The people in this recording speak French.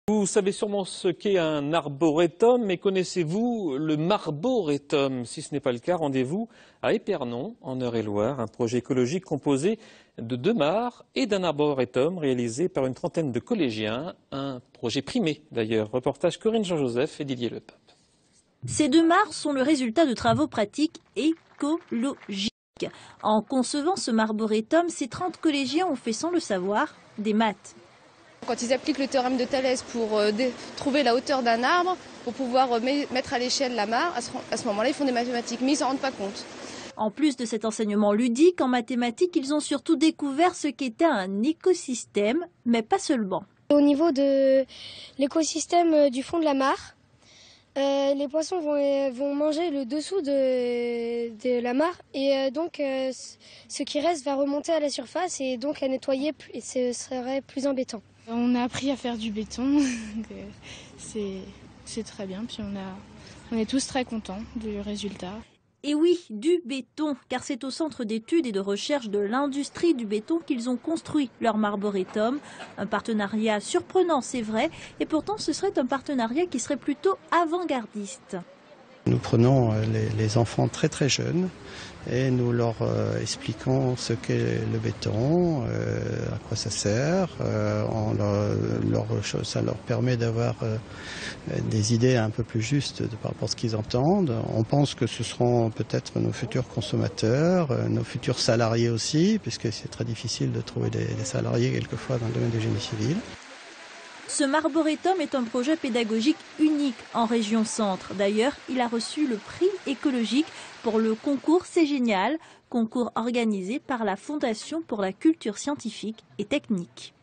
Vous savez sûrement ce qu'est un arboretum, mais connaissez-vous le marboretum? Si ce n'est pas le cas, rendez-vous à Épernon, en Eure-et-Loire, un projet écologique composé de 2 mares et d'un arboretum réalisé par une trentaine de collégiens, un projet primé d'ailleurs. Reportage Corinne Jean-Joseph et Didier Lepape. Ces 2 mares sont le résultat de travaux pratiques écologiques. En concevant ce marboretum, ces 30 collégiens ont fait sans le savoir des maths. Quand ils appliquent le théorème de Thalès pour trouver la hauteur d'un arbre, pour pouvoir mettre à l'échelle la mare, à ce moment-là, ils font des mathématiques, mais ils ne s'en rendent pas compte. En plus de cet enseignement ludique, en mathématiques, ils ont surtout découvert ce qu'était un écosystème, mais pas seulement. Au niveau de l'écosystème du fond de la mare, les poissons vont manger le dessous de la mare et donc ce qui reste va remonter à la surface et donc à nettoyer et ce serait plus embêtant. On a appris à faire du béton, c'est très bien, puis on est tous très contents du résultat. Et oui, du béton, car c'est au centre d'études et de recherche de l'industrie du béton qu'ils ont construit leur marboretum. Un partenariat surprenant, c'est vrai, et pourtant ce serait un partenariat qui serait plutôt avant-gardiste. Nous prenons les enfants très très jeunes et nous leur expliquons ce qu'est le béton, à quoi ça sert. Ça leur permet d'avoir des idées un peu plus justes par rapport à ce qu'ils entendent. On pense que ce seront peut-être nos futurs consommateurs, nos futurs salariés aussi, puisque c'est très difficile de trouver des salariés quelquefois dans le domaine du génie civil. Ce marboretum est un projet pédagogique unique en région Centre. D'ailleurs, il a reçu le prix écologique pour le concours C'est Génial, concours organisé par la Fondation pour la culture scientifique et technique.